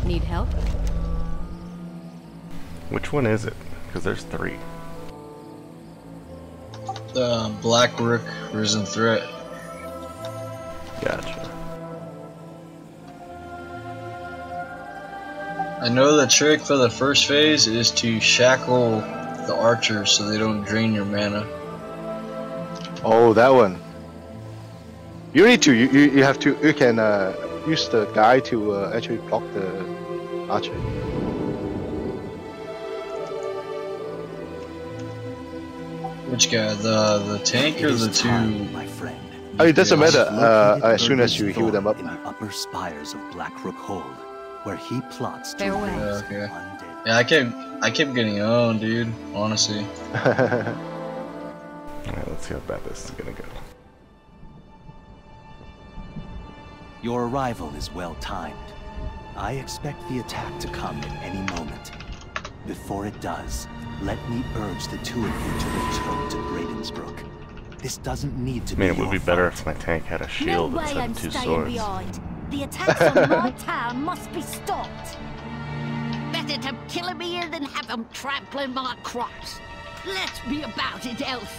Need help? Which one is it? Because there's 3. The Black Rook Risen Threat. Gotcha. I know the trick for the first phase is to shackle the archers so they don't drain your mana. Oh, that one. You need to. You have to. You can use the guy to actually block the archer. Which guy? The tank or the two? My friend. Oh, it doesn't matter. As soon as you heal them up. In the upper spires of Blackrook Hold, where he plots to Farewell. raise Okay. undead. Yeah, I kept getting owned, dude. Honestly. Alright, let's see how bad this is gonna go. Your arrival is well timed. I expect the attack to come at any moment. Before it does, let me urge the 2 of you to return to Bradensbrook. This doesn't need to I mean, be it would be your better fault. if my tank had a No shield way instead I'm of 2 staying swords. behind. The attacks on my town must be stopped. Better to kill 'em here than have 'em trampling my crops. Let's be about it, Elf.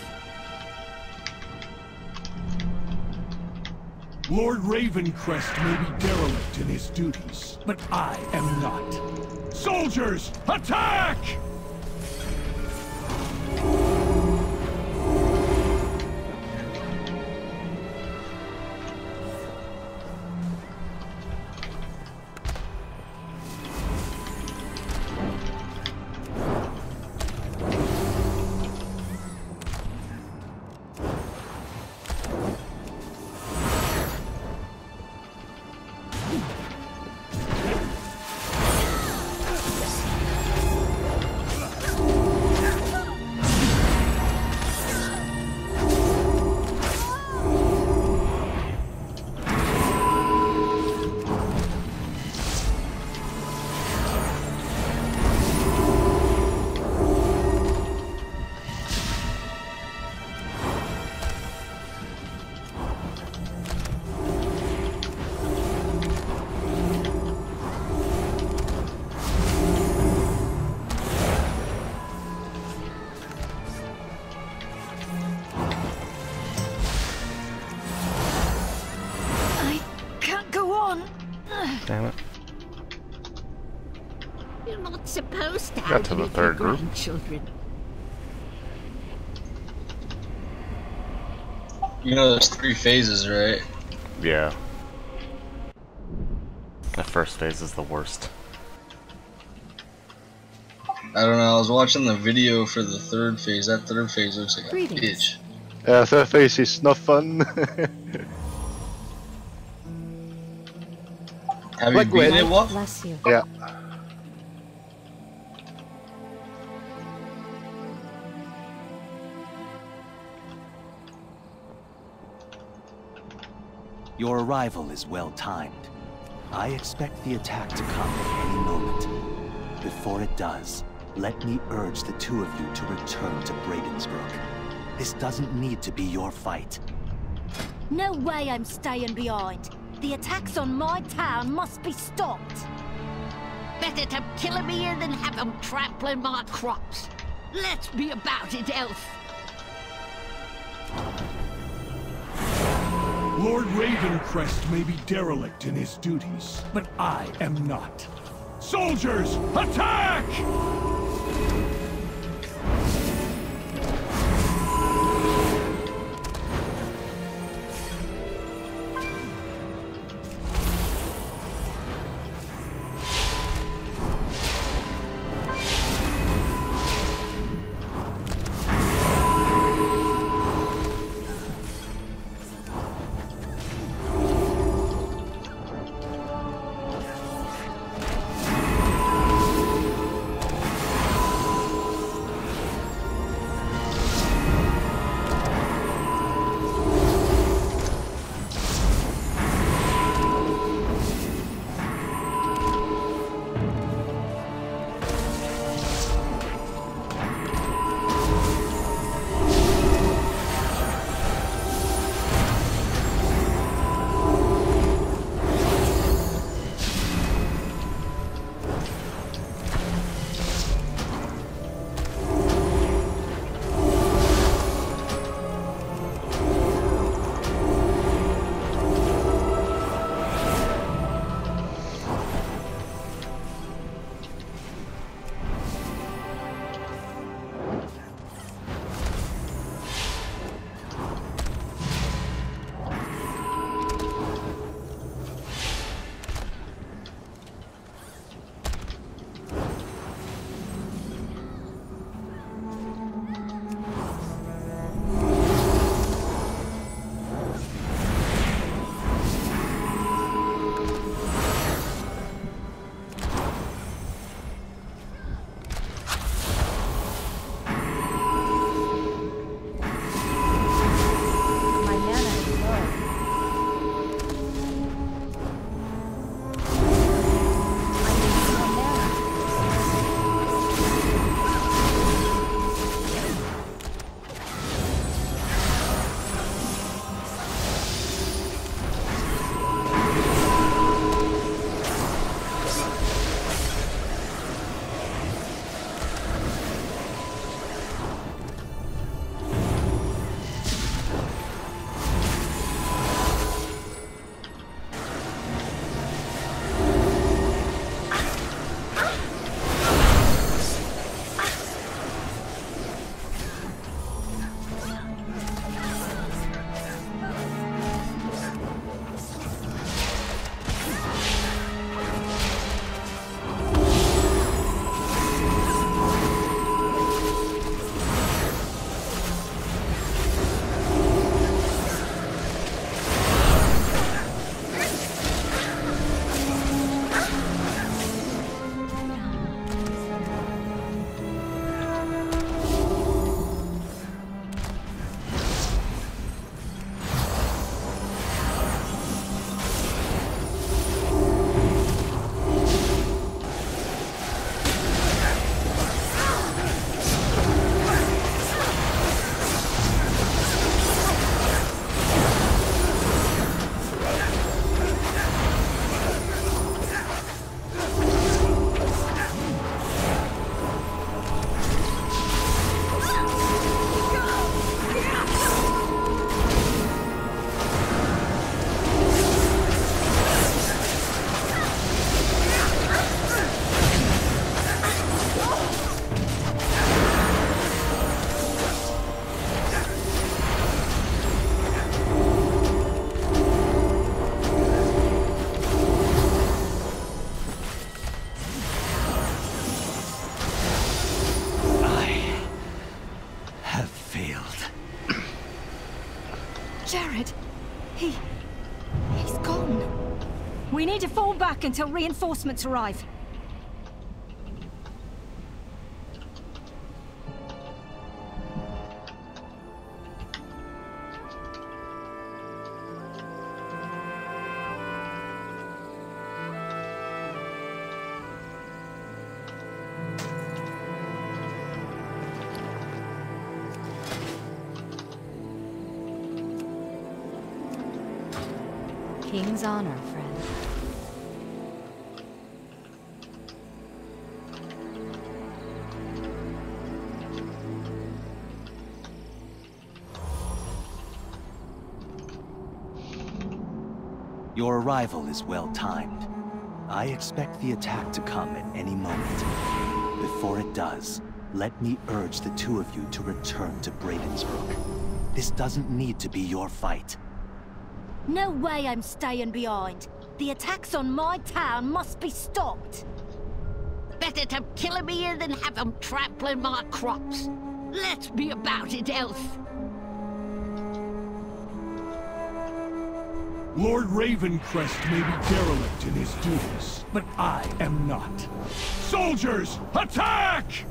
Lord Ravencrest may be derelict in his duties, but I am not. Soldiers, attack! Damn it. You're not supposed to Got have to the little 3rd group. grandchildren. You know there's 3 phases, right? Yeah. The first phase is the worst. I don't know, I was watching the video for the 3rd phase. That 3rd phase looks like a Greetings. bitch. Yeah, 3rd phase is not fun. Have you Like beaten when- it, Wolf? Bless you. Yeah. Your arrival is well timed. I expect the attack to come at any moment. Before it does, let me urge the 2 of you to return to Bradensbrook. This doesn't need to be your fight. No way I'm staying behind. The attacks on my town must be stopped. Better to kill 'em here than have 'em trampling my crops. Let's be about it, Elf. Lord Ravencrest may be derelict in his duties, but I am not. Soldiers, attack! Jared, he's gone. We need to fall back until reinforcements arrive. King's honor, friend. Your arrival is well timed. I expect the attack to come at any moment. Before it does, let me urge the two of you to return to Bravensbrook. This doesn't need to be your fight. No way I'm staying behind. The attacks on my town must be stopped. Better to kill him here than have him trampling my crops. Let's be about it, Elf. Lord Ravencrest may be derelict in his duties, but I am not. Soldiers, attack!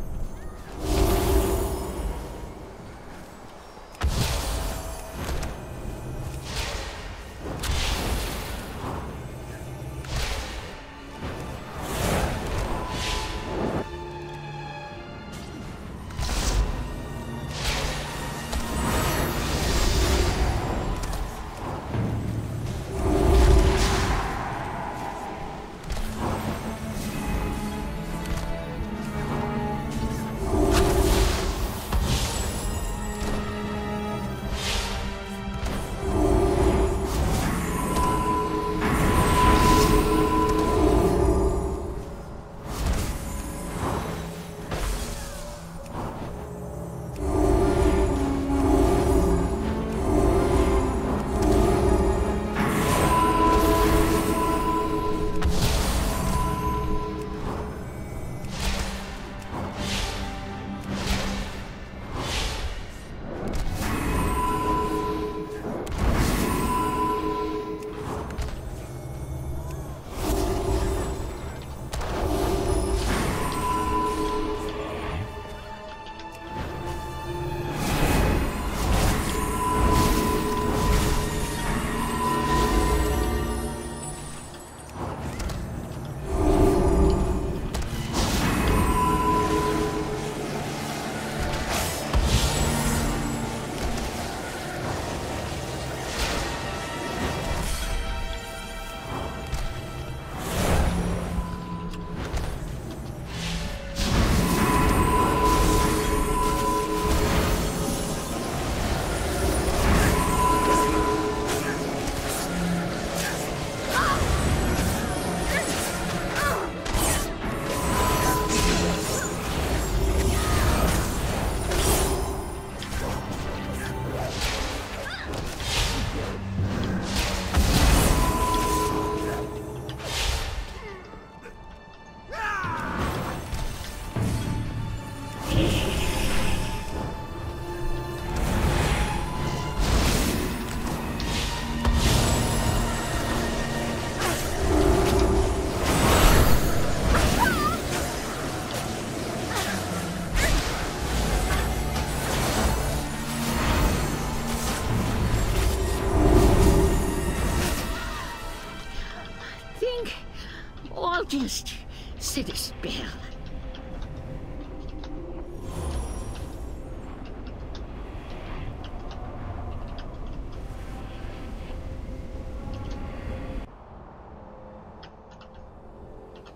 Just sit a spell.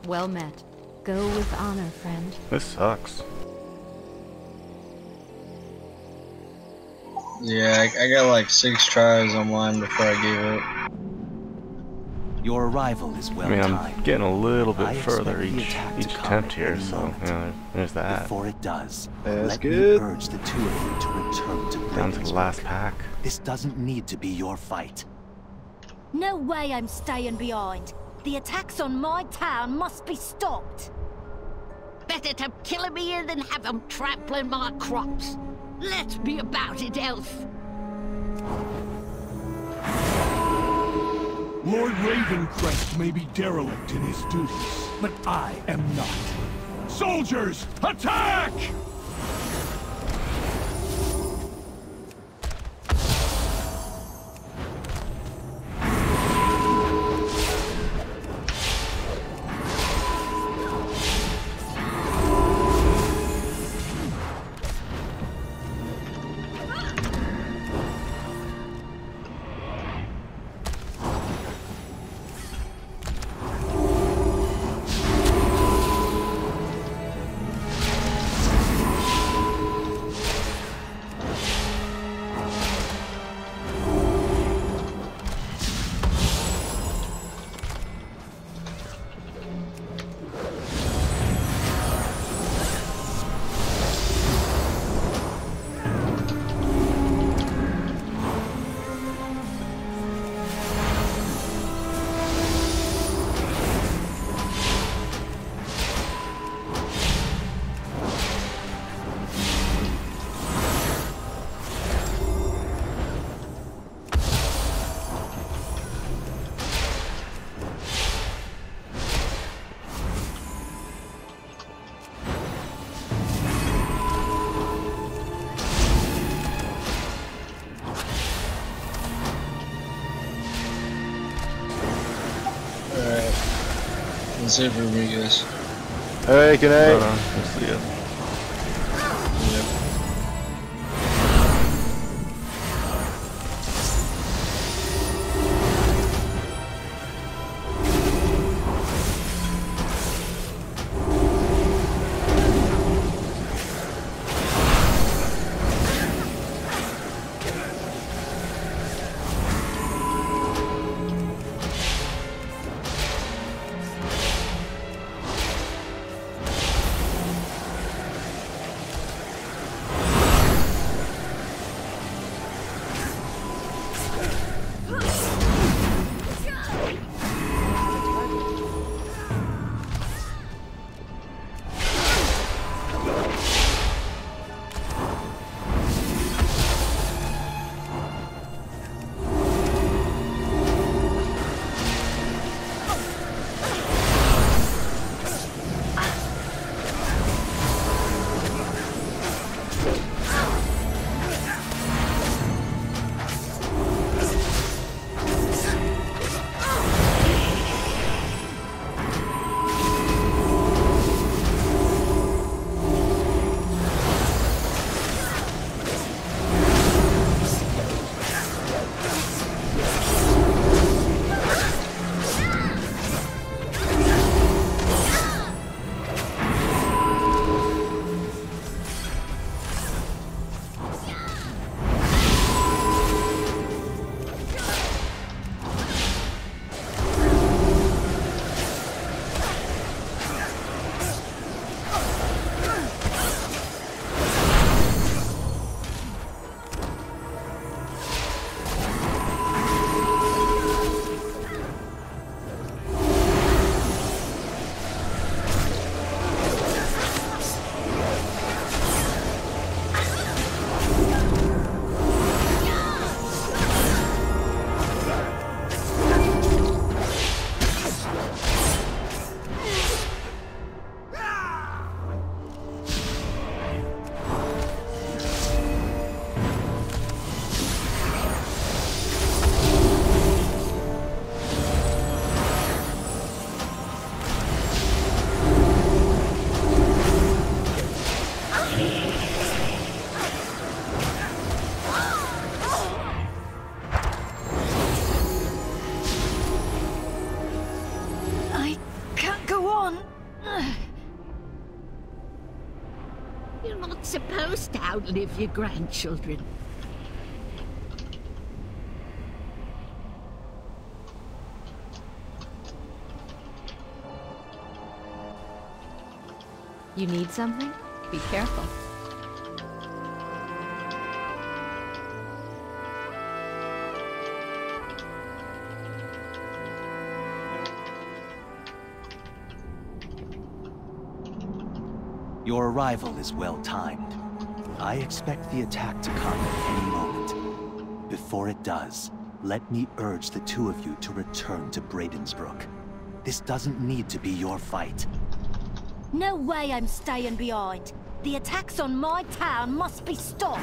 Well met. Go with honor, friend. This sucks. Yeah, I got like 6 tries on mine before I gave up. Your arrival is well I mean, timed. I'm getting a little I bit expect further the each attack to come attempt at here, any so moment. you know, there's that. Before it does, That's let good. me urge the two of you to return to Down to the last Bravensbrook. pack. This doesn't need to be your fight. No way I'm staying behind. The attacks on my town must be stopped. Better to kill him here than have him trampling my crops. Let's be about it, Elf. Lord Ravencrest may be derelict in his duties, but I am not. Soldiers, attack! That's it for me, guys. Alright, good night. We'll see ya. Supposed to outlive your grandchildren. You need something? Be careful. Your arrival is well timed. I expect the attack to come at any moment. Before it does, let me urge the two of you to return to Bradensbrook. This doesn't need to be your fight. No way I'm staying behind. The attacks on my town must be stopped.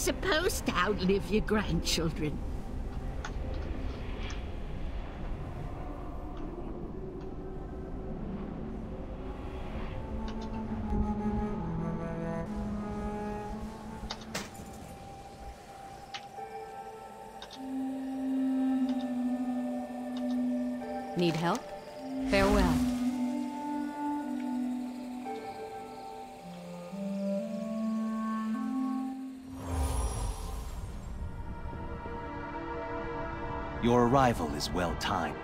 supposed to outlive your grandchildren. Need help? Farewell. Your arrival is well timed.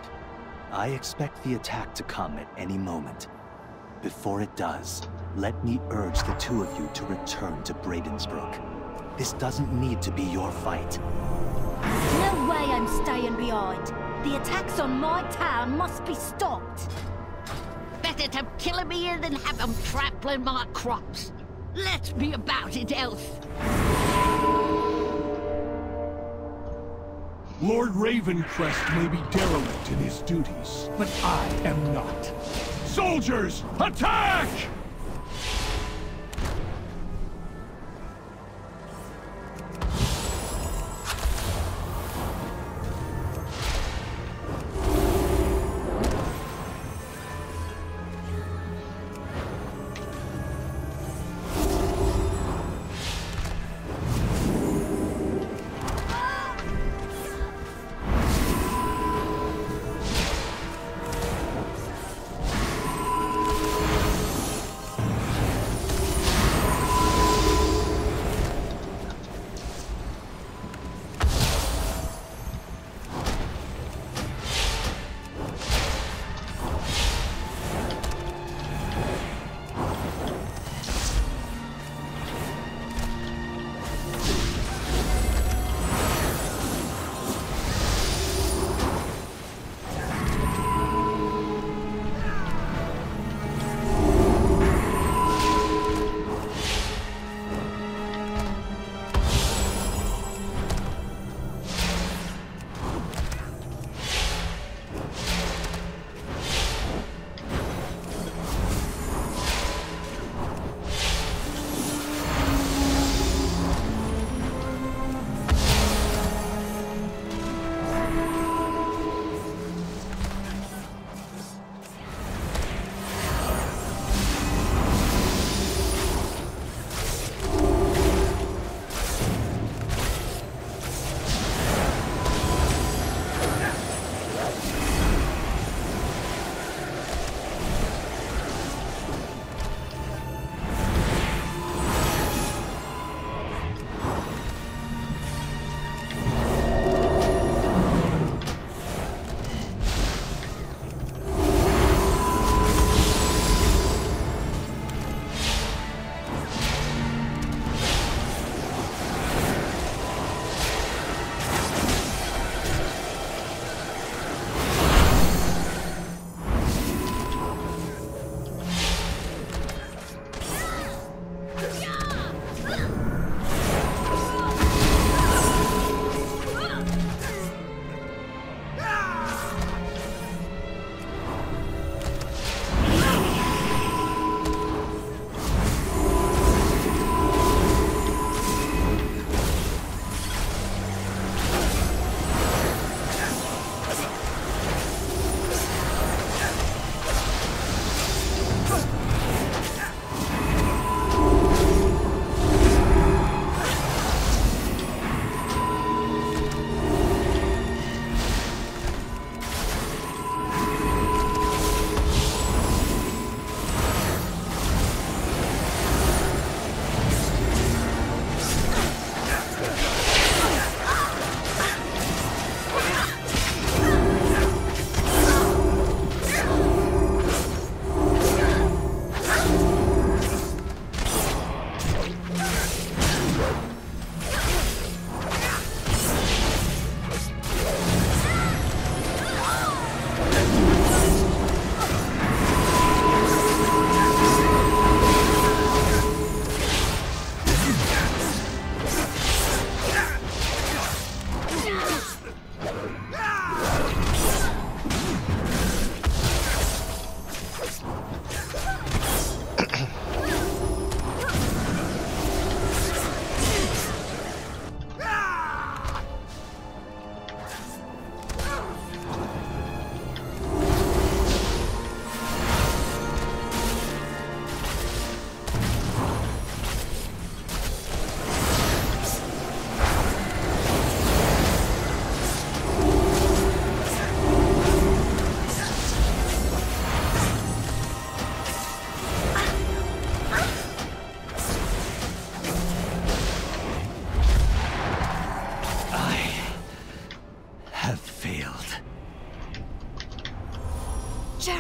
I expect the attack to come at any moment. Before it does, let me urge the two of you to return to Bravensbrook. This doesn't need to be your fight. No way I'm staying behind. The attacks on my town must be stopped. Better to kill him here than have him trampling my crops. Let's be about it, Elf. Lord Ravencrest may be derelict in his duties, but I am not. Soldiers, attack!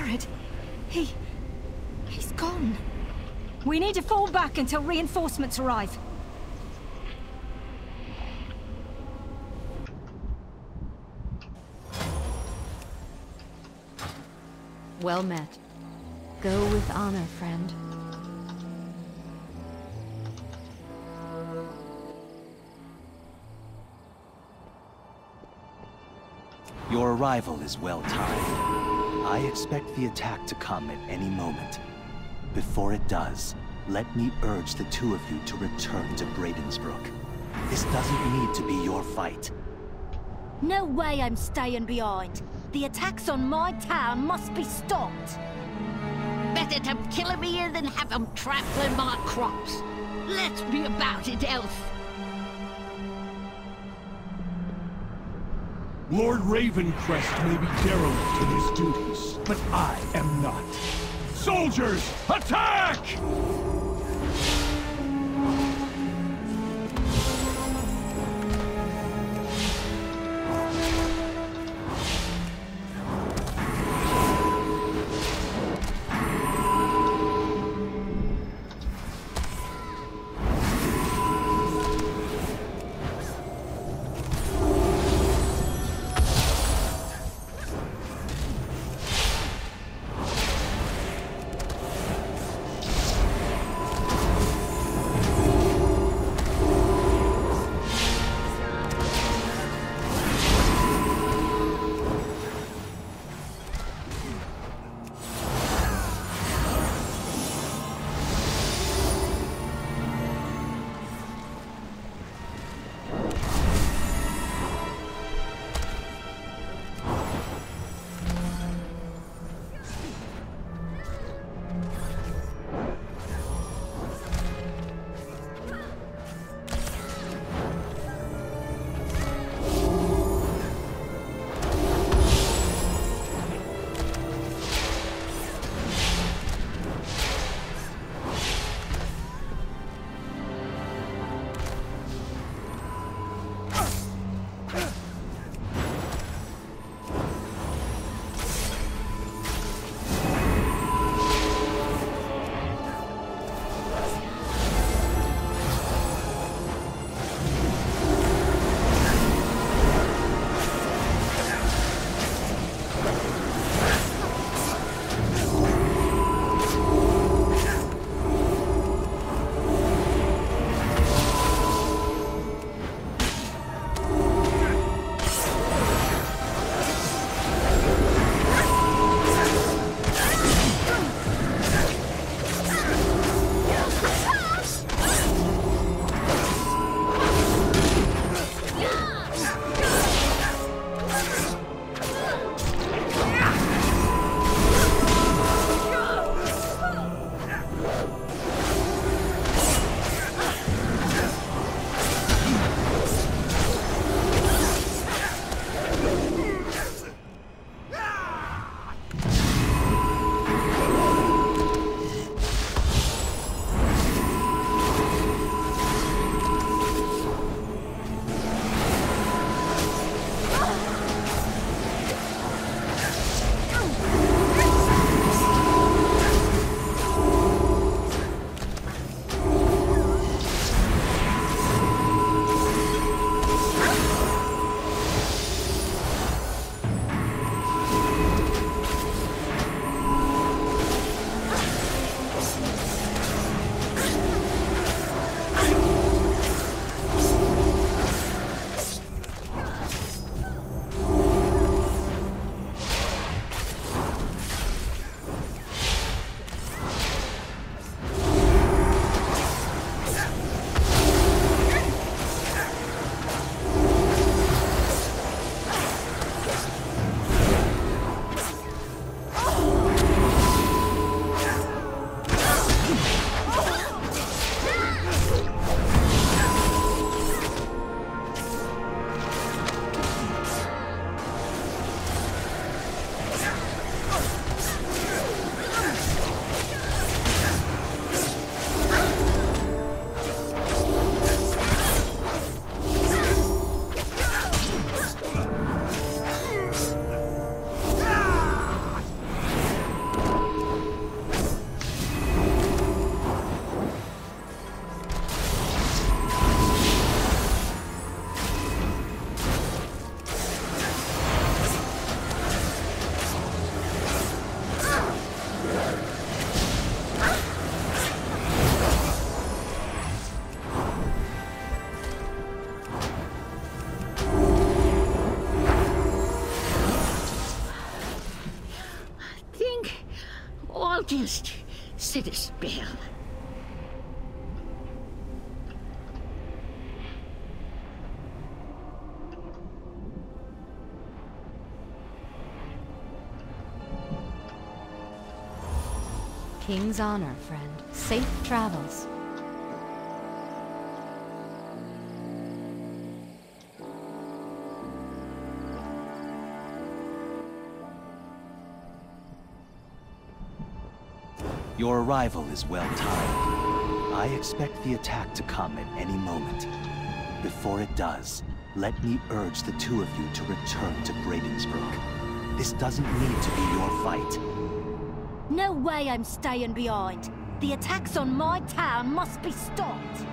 worried. He's gone. We need to fall back until reinforcements arrive. Well met. Go with honor, friend. Your arrival is well timed. I expect the attack to come at any moment. Before it does, let me urge the two of you to return to Bravensbrook. This doesn't need to be your fight. No way I'm staying behind. The attacks on my town must be stopped. Better to kill him here than have him trampling my crops. Let's be about it, Elf. Lord Ravencrest may be derelict in his duties, but I am not. Soldiers, attack! I'll just sit a spell. King's honor, friend. Safe travels. Your arrival is well timed. I expect the attack to come at any moment. Before it does, let me urge the two of you to return to Bradensbrook. This doesn't need to be your fight. No way I'm staying behind. The attacks on my town must be stopped.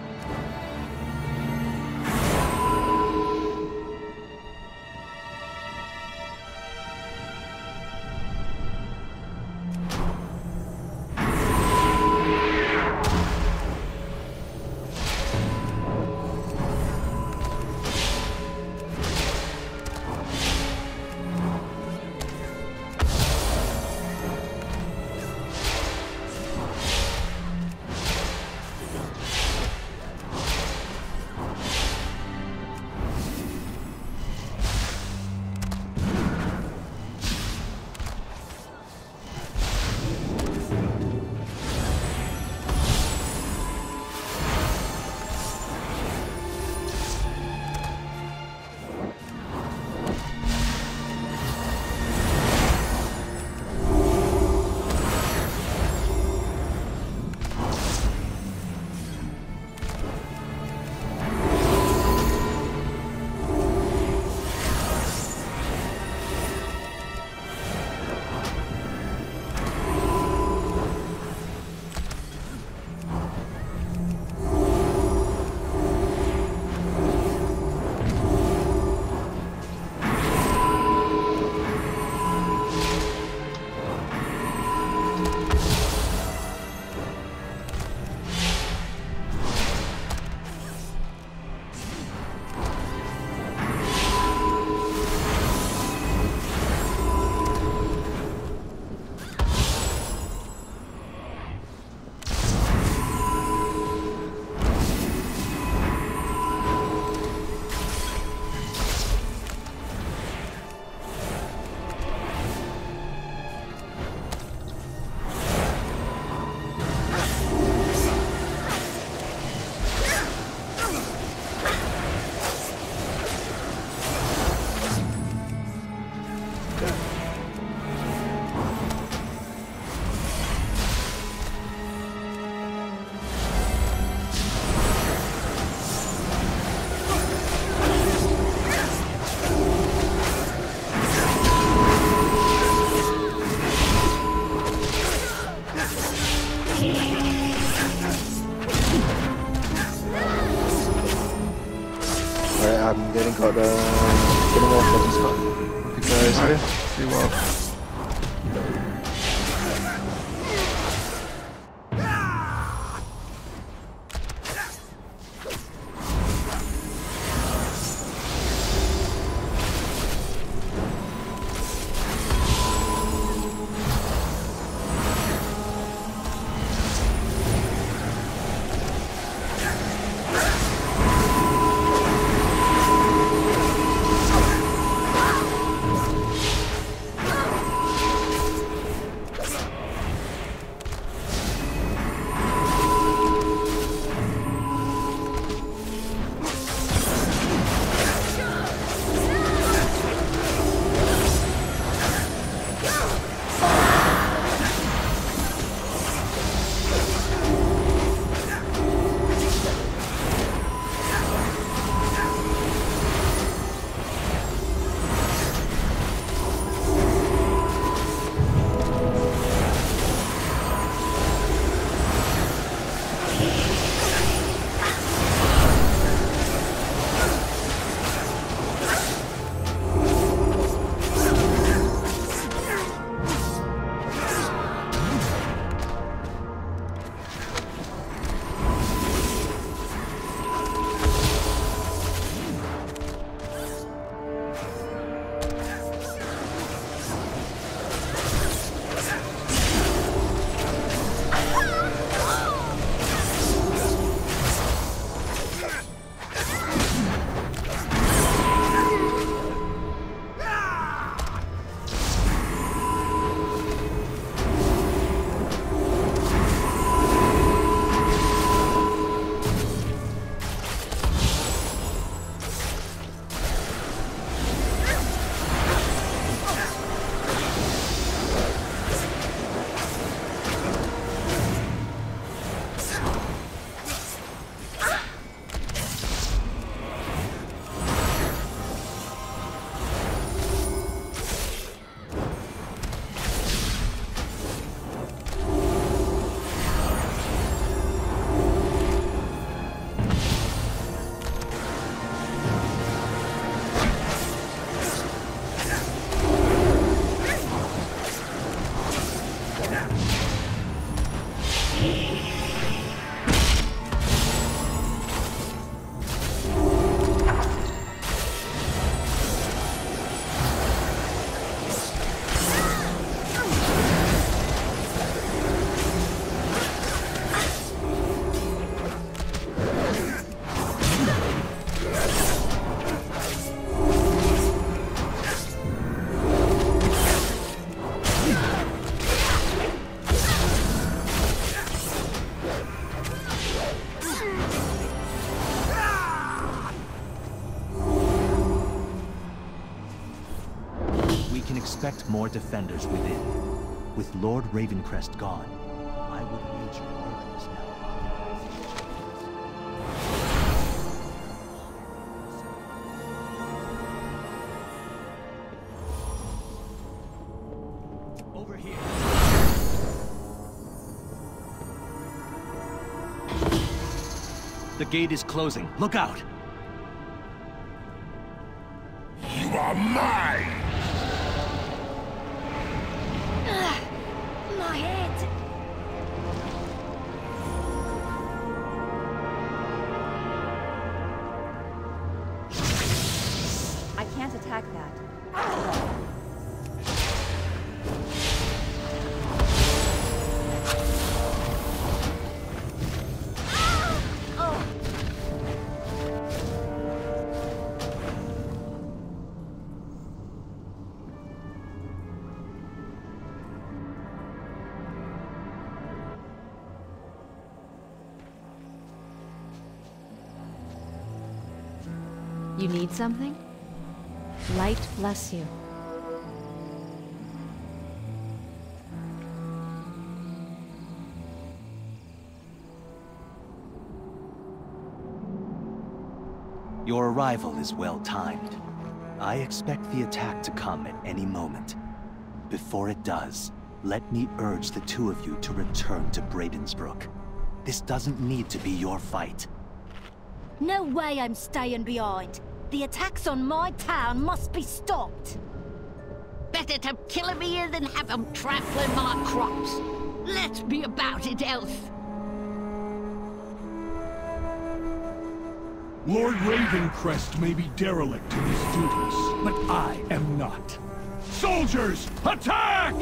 I'm getting off of this spot. Okay guys, Okay, see well. Expect more defenders within. With Lord Ravencrest gone, I would wager murderers now occupy. Over here. The gate is closing. Look out! You are mine! My head! I can't attack that. You need something? Light bless you. Your arrival is well timed. I expect the attack to come at any moment. Before it does, let me urge the two of you to return to Bradensbrook. This doesn't need to be your fight. No way I'm staying behind. The attacks on my town must be stopped. Better to kill him here than have him trampling my crops. Let's be about it, Elf. Lord Ravencrest may be derelict in his duties, but I am not. Soldiers, attack!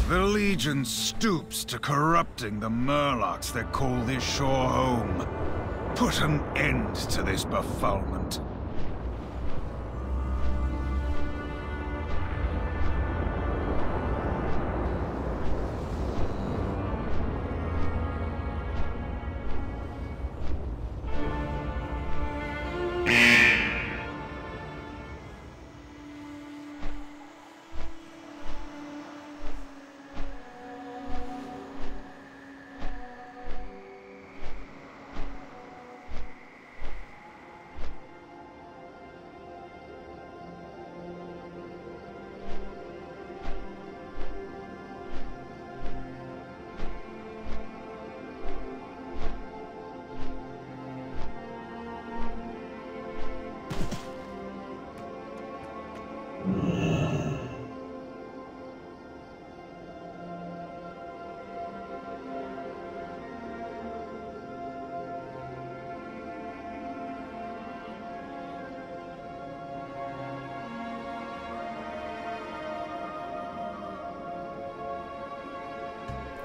The Legion stoops to corrupting the Murlocs that call this shore home. Put an end to this befoulment.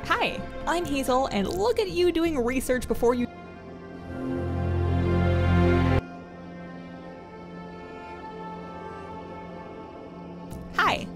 Hi, I'm Hazel, and look at you doing research before you... Hi.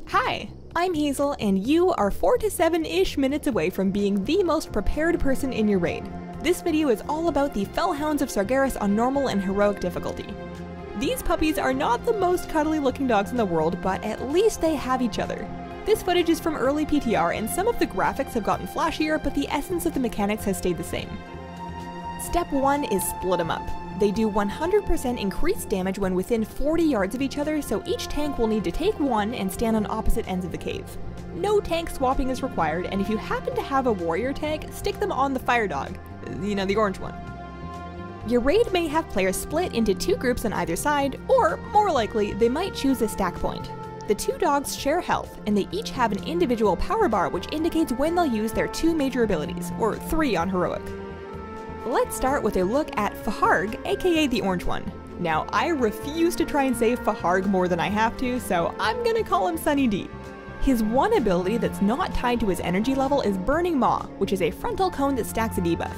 Hi, I'm Hazel, and you are 4 to 7-ish minutes away from being the most prepared person in your raid. This video is all about the Fellhounds of Sargeras on normal and heroic difficulty. These puppies are not the most cuddly looking dogs in the world, but at least they have each other. This footage is from early PTR, and some of the graphics have gotten flashier, but the essence of the mechanics has stayed the same. Step 1 is split them up. They do 100% increased damage when within 40 yards of each other, so each tank will need to take one and stand on opposite ends of the cave. No tank swapping is required, and if you happen to have a warrior tank, stick them on the fire dog. You know, the orange one. Your raid may have players split into 2 groups on either side, or, more likely, they might choose a stack point. The 2 dogs share health, and they each have an individual power bar which indicates when they'll use their 2 major abilities, or 3 on heroic. Let's start with a look at Faharg, aka the orange one. Now, I refuse to try and say Faharg more than I have to, so I'm gonna call him Sunny D. His one ability that's not tied to his energy level is Burning Maw, which is a frontal cone that stacks a debuff.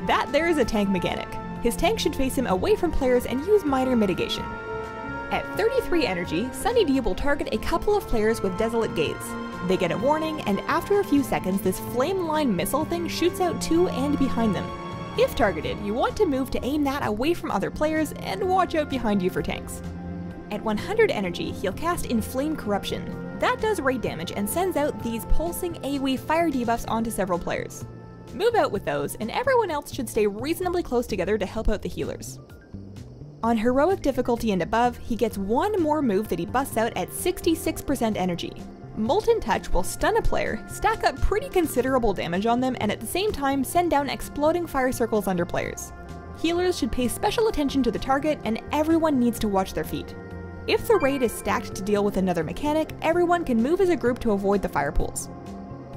That there is a tank mechanic. His tank should face him away from players and use minor mitigation. At 33 energy, Sunny D will target a couple of players with Desolate Gaze. They get a warning, and after a few seconds, this flame line missile thing shoots out to and behind them. If targeted, you want to move to aim that away from other players and watch out behind you for tanks. At 100 energy, he'll cast Inflame Corruption. That does raid damage and sends out these pulsing AoE fire debuffs onto several players. Move out with those, and everyone else should stay reasonably close together to help out the healers. On heroic difficulty and above, he gets one more move that he busts out at 66% energy. Molten Touch will stun a player, stack up pretty considerable damage on them, and at the same time send down exploding fire circles under players. Healers should pay special attention to the target, and everyone needs to watch their feet. If the raid is stacked to deal with another mechanic, everyone can move as a group to avoid the fire pools.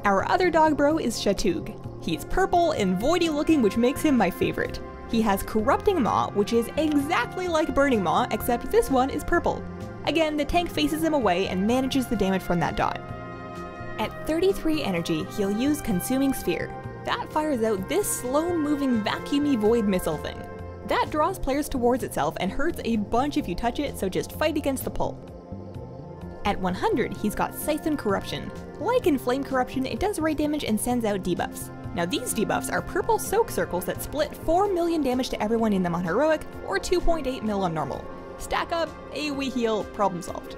Our other dog bro is Shatug. He's purple and voidy looking, which makes him my favorite. He has Corrupting Maw, which is exactly like Burning Maw, except this one is purple. Again, the tank faces him away and manages the damage from that dot. At 33 energy, he'll use Consuming Sphere. That fires out this slow-moving vacuumy void missile thing. That draws players towards itself and hurts a bunch if you touch it, so just fight against the pull. At 100, he's got Siphon Corruption. Like Inflame Corruption, it does raid damage and sends out debuffs. Now these debuffs are purple soak circles that split 4 million damage to everyone in them on heroic, or 2.8 mil on normal. Stack up, AoE heal, problem solved.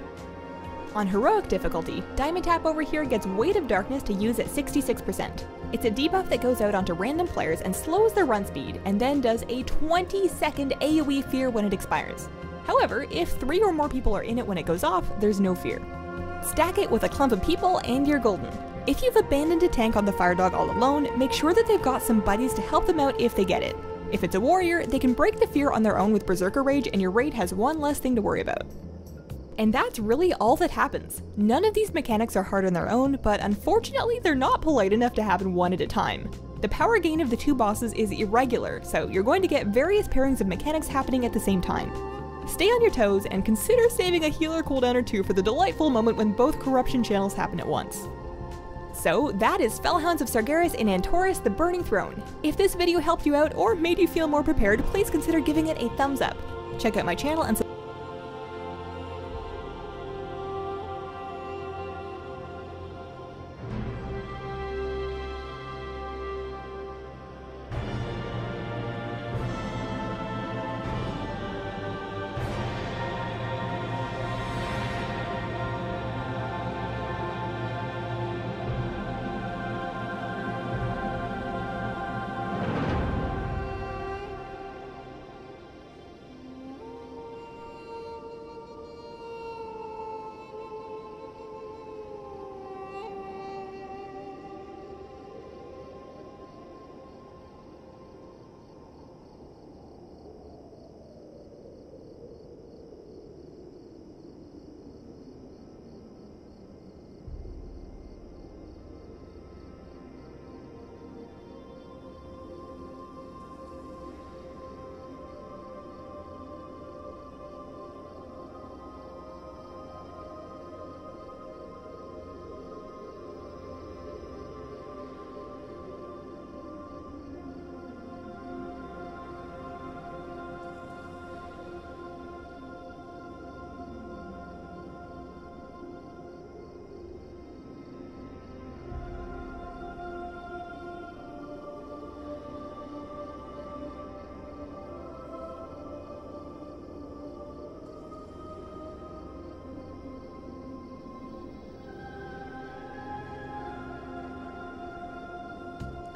On heroic difficulty, Diamond Tap over here gets Weight of Darkness to use at 66%. It's a debuff that goes out onto random players and slows their run speed, and then does a 20-second AoE fear when it expires. However, if 3 or more people are in it when it goes off, there's no fear. Stack it with a clump of people and you're golden. If you've abandoned a tank on the fire dog all alone, make sure that they've got some buddies to help them out if they get it. If it's a warrior, they can break the fear on their own with Berserker Rage, and your raid has one less thing to worry about. And that's really all that happens. None of these mechanics are hard on their own, but unfortunately they're not polite enough to happen one at a time. The power gain of the 2 bosses is irregular, so you're going to get various pairings of mechanics happening at the same time. Stay on your toes and consider saving a healer cooldown or 2 for the delightful moment when both corruption channels happen at once. So that is Fellhounds of Sargeras in Antorus, the Burning Throne. If this video helped you out or made you feel more prepared, please consider giving it a thumbs up. Check out my channel and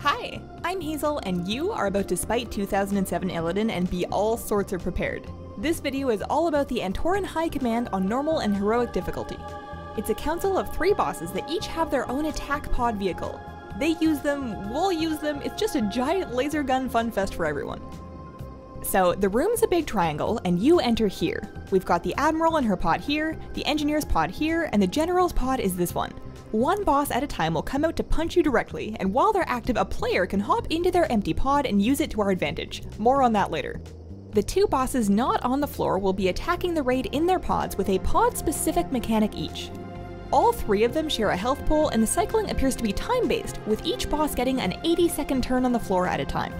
Hi, I'm Hazel, and you are about to spite 2007 Illidan and be all sorts of prepared. This video is all about the Antoran High Command on normal and heroic difficulty. It's a council of 3 bosses that each have their own attack pod vehicle. They use them, we'll use them, it's just a giant laser gun fun fest for everyone. So the room's a big triangle, and you enter here. We've got the Admiral and her pod here, the Engineer's pod here, and the General's pod is this one. One boss at a time will come out to punch you directly, and while they're active, a player can hop into their empty pod and use it to our advantage. More on that later. The 2 bosses not on the floor will be attacking the raid in their pods with a pod-specific mechanic each. All 3 of them share a health pool, and the cycling appears to be time-based, with each boss getting an 80-second turn on the floor at a time.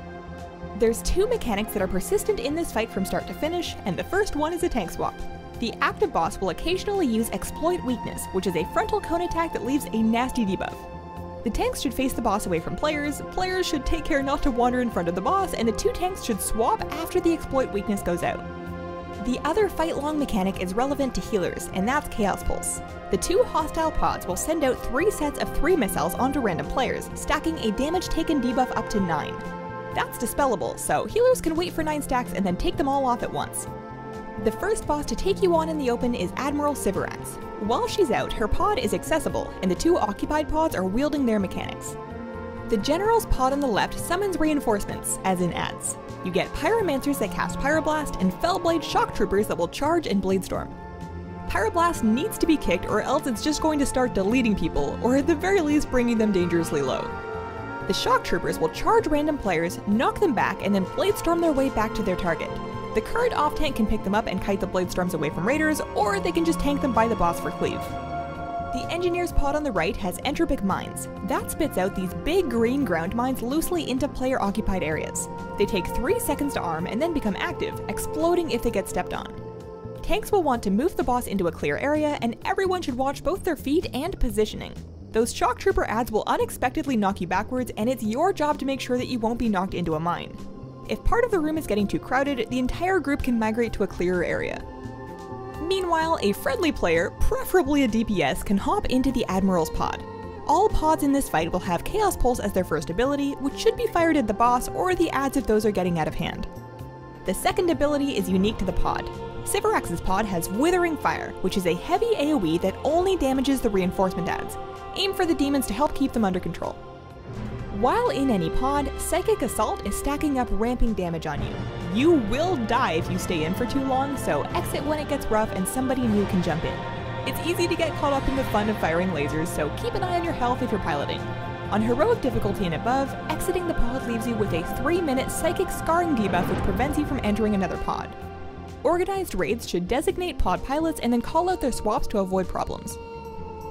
There's 2 mechanics that are persistent in this fight from start to finish, and the first one is a tank swap. The active boss will occasionally use Exploit Weakness, which is a frontal cone attack that leaves a nasty debuff. The tanks should face the boss away from players should take care not to wander in front of the boss, and the 2 tanks should swap after the Exploit Weakness goes out. The other fight-long mechanic is relevant to healers, and that's Chaos Pulse. The 2 hostile pods will send out 3 sets of 3 missiles onto random players, stacking a damage taken debuff up to 9. That's dispellable, so healers can wait for 9 stacks and then take them all off at once. The first boss to take you on in the open is Admiral Sivarax. While she's out, her pod is accessible, and the 2 occupied pods are wielding their mechanics. The General's pod on the left summons reinforcements, as in adds. You get Pyromancers that cast Pyroblast, and Fellblade Shock Troopers that will charge and Bladestorm. Pyroblast needs to be kicked, or else it's just going to start deleting people, or at the very least bringing them dangerously low. The Shock Troopers will charge random players, knock them back, and then Bladestorm their way back to their target. The current off-tank can pick them up and kite the Bladestorms away from raiders, or they can just tank them by the boss for cleave. The Engineer's pod on the right has Entropic Mines. That spits out these big green ground mines loosely into player-occupied areas. They take 3 seconds to arm and then become active, exploding if they get stepped on. Tanks will want to move the boss into a clear area, and everyone should watch both their feet and positioning. Those Shock Trooper adds will unexpectedly knock you backwards, and it's your job to make sure that you won't be knocked into a mine. If part of the room is getting too crowded, the entire group can migrate to a clearer area. Meanwhile, a friendly player, preferably a DPS, can hop into the Admiral's pod. All pods in this fight will have Chaos Pulse as their first ability, which should be fired at the boss or the adds if those are getting out of hand. The second ability is unique to the pod. Sivarax's pod has Withering Fire, which is a heavy AoE that only damages the reinforcement adds. Aim for the demons to help keep them under control. While in any pod, Psychic Assault is stacking up ramping damage on you. You will die if you stay in for too long, so exit when it gets rough and somebody new can jump in. It's easy to get caught up in the fun of firing lasers, so keep an eye on your health if you're piloting. On heroic difficulty and above, exiting the pod leaves you with a 3-minute Psychic Scarring debuff which prevents you from entering another pod. Organized raids should designate pod pilots and then call out their swaps to avoid problems.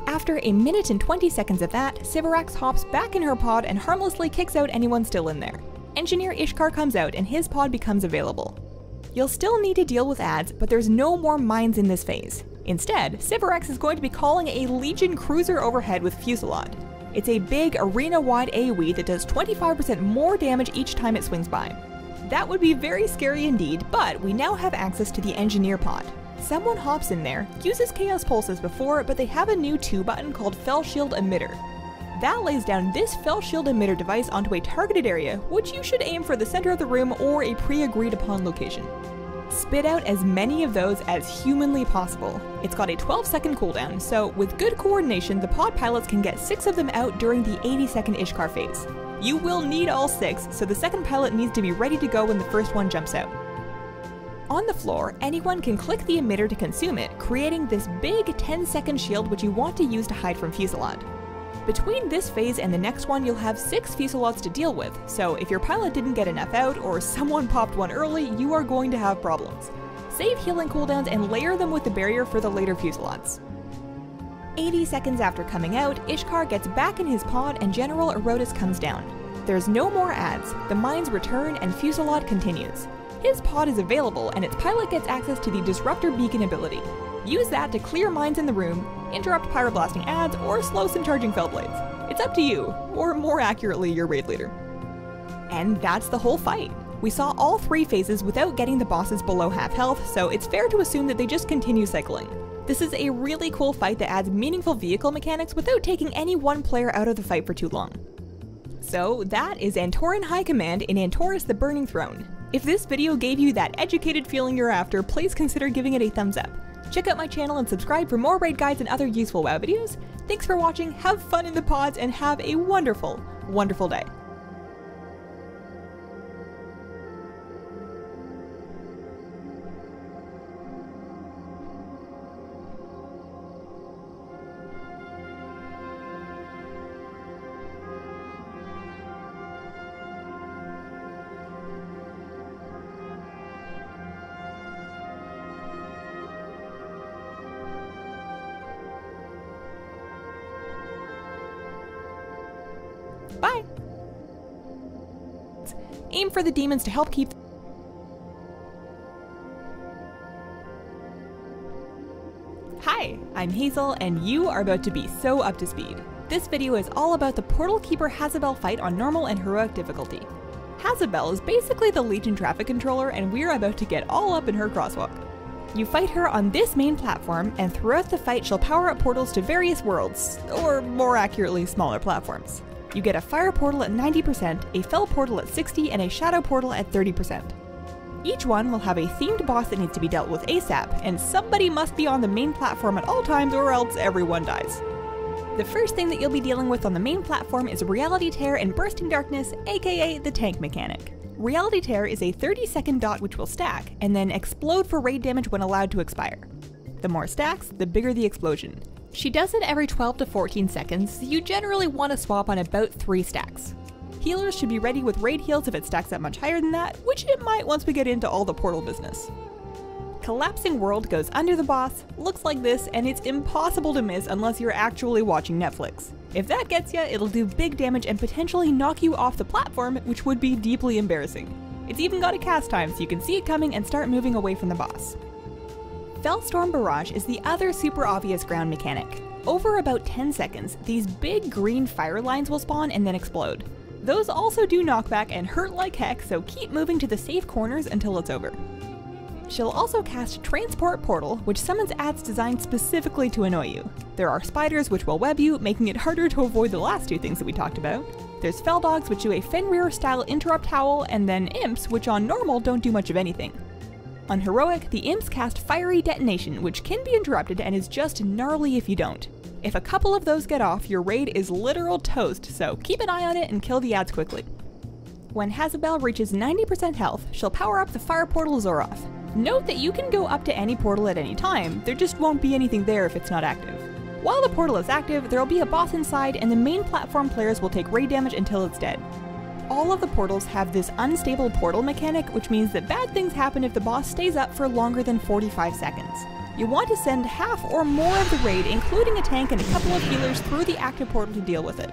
After a minute and 20 seconds of that, Sivarax hops back in her pod and harmlessly kicks out anyone still in there. Engineer Ishkar comes out and his pod becomes available. You'll still need to deal with adds, but there's no more mines in this phase. Instead, Sivarax is going to be calling a Legion cruiser overhead with Fusillade. It's a big arena-wide AoE that does 25% more damage each time it swings by. That would be very scary indeed, but we now have access to the Engineer pod. Someone hops in there, uses Chaos Pulse as before, but they have a new 2 button called Fell Shield Emitter. That lays down this Fell Shield Emitter device onto a targeted area, which you should aim for the center of the room or a pre-agreed upon location. Spit out as many of those as humanly possible. It's got a 12-second cooldown, so with good coordination, the pod pilots can get 6 of them out during the 80-second Ishkar phase. You will need all 6, so the second pilot needs to be ready to go when the first one jumps out. On the floor, anyone can click the emitter to consume it, creating this big 10-second shield which you want to use to hide from Fusillade. Between this phase and the next one, you'll have 6 Fusillades to deal with, so if your pilot didn't get enough out or someone popped one early, you are going to have problems. Save healing cooldowns and layer them with the barrier for the later Fusillades. 80 seconds after coming out, Ishkar gets back in his pod and General Erotus comes down. There's no more adds, the mines return, and Fusillade continues. His pod is available, and its pilot gets access to the Disruptor Beacon ability. Use that to clear mines in the room, interrupt pyroblasting adds, or slow some charging Fellblades. It's up to you, or more accurately, your raid leader. And that's the whole fight. We saw all 3 phases without getting the bosses below half health, so it's fair to assume that they just continue cycling. This is a really cool fight that adds meaningful vehicle mechanics without taking any one player out of the fight for too long. So that is Antoran High Command in Antorus the Burning Throne. If this video gave you that educated feeling you're after, please consider giving it a thumbs up. Check out my channel and subscribe for more raid guides and other useful WoW videos. Thanks for watching, have fun in the pods, and have a wonderful, wonderful day. Bye! Aim for the demons to help keep... Hi, I'm Hazel, and you are about to be so up to speed. This video is all about the Portal Keeper Hazabel fight on normal and heroic difficulty. Hazabel is basically the Legion traffic controller, and we're about to get all up in her crosswalk. You fight her on this main platform, and throughout the fight she'll power up portals to various worlds, or more accurately, smaller platforms. You get a fire portal at 90%, a fel portal at 60%, and a shadow portal at 30%. Each one will have a themed boss that needs to be dealt with ASAP, and somebody must be on the main platform at all times or else everyone dies. The first thing that you'll be dealing with on the main platform is Reality Tear and Bursting Darkness, aka the tank mechanic. Reality Tear is a 30-second dot which will stack, and then explode for raid damage when allowed to expire. The more stacks, the bigger the explosion. She does it every 12 to 14 seconds, so you generally want to swap on about 3 stacks. Healers should be ready with raid heals if it stacks up much higher than that, which it might once we get into all the portal business. Collapsing World goes under the boss, looks like this, and it's impossible to miss unless you're actually watching Netflix. If that gets ya, it'll do big damage and potentially knock you off the platform, which would be deeply embarrassing. It's even got a cast time so you can see it coming and start moving away from the boss. Fellstorm Barrage is the other super obvious ground mechanic. Over about 10 seconds, these big green fire lines will spawn and then explode. Those also do knockback and hurt like heck, so keep moving to the safe corners until it's over. She'll also cast Transport Portal, which summons ads designed specifically to annoy you. There are spiders which will web you, making it harder to avoid the last 2 things that we talked about. There's Fell Dogs which do a Fenrir-style interrupt howl, and then Imps which on normal don't do much of anything. On Heroic, the Imps cast Fiery Detonation, which can be interrupted and is just gnarly if you don't. If a couple of those get off, your raid is literal toast, so keep an eye on it and kill the ads quickly. When Hazabel reaches 90% health, she'll power up the Fire Portal Zoroth. Note that you can go up to any portal at any time, there just won't be anything there if it's not active. While the portal is active, there'll be a boss inside, and the main platform players will take raid damage until it's dead. All of the portals have this unstable portal mechanic, which means that bad things happen if the boss stays up for longer than 45 seconds. You want to send half or more of the raid, including a tank and a couple of healers, through the active portal to deal with it.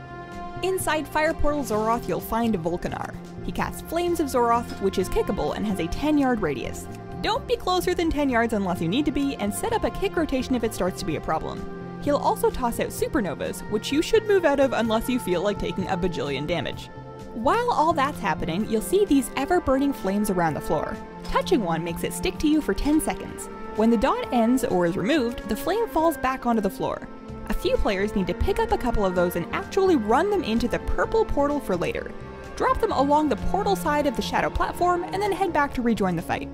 Inside Fire Portal Zoroth, you'll find Volcanar. He casts Flames of Zoroth, which is kickable and has a 10-yard radius. Don't be closer than 10 yards unless you need to be, and set up a kick rotation if it starts to be a problem. He'll also toss out Supernovas, which you should move out of unless you feel like taking a bajillion damage. While all that's happening, you'll see these ever-burning flames around the floor. Touching one makes it stick to you for 10 seconds. When the dot ends or is removed, the flame falls back onto the floor. A few players need to pick up a couple of those and actually run them into the purple portal for later. Drop them along the portal side of the shadow platform and then head back to rejoin the fight.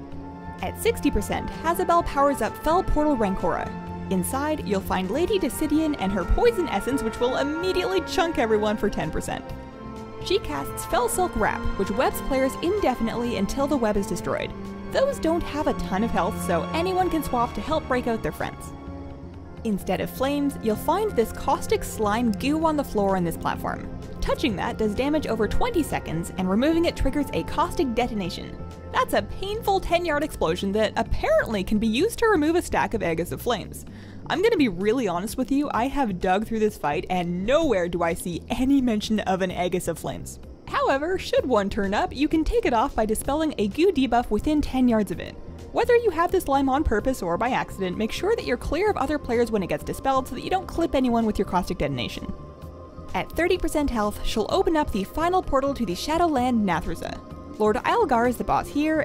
At 60%, Hazabel powers up Fel Portal Rancora. Inside, you'll find Lady Decidian and her poison essence, which will immediately chunk everyone for 10%. She casts Fel Silk Wrap, which webs players indefinitely until the web is destroyed. Those don't have a ton of health, so anyone can swap to help break out their friends. Instead of flames, you'll find this caustic slime goo on the floor on this platform. Touching that does damage over 20 seconds, and removing it triggers a caustic detonation. That's a painful 10-yard explosion that apparently can be used to remove a stack of Aegis of Flames. I'm gonna be really honest with you, I have dug through this fight and nowhere do I see any mention of an Aegis of Flames. However, should one turn up, you can take it off by dispelling a goo debuff within 10 yards of it. Whether you have this slime on purpose or by accident, make sure that you're clear of other players when it gets dispelled so that you don't clip anyone with your caustic detonation. At 30% health, she'll open up the final portal to the Shadowland Nathreza. Lord Eilgar is the boss here,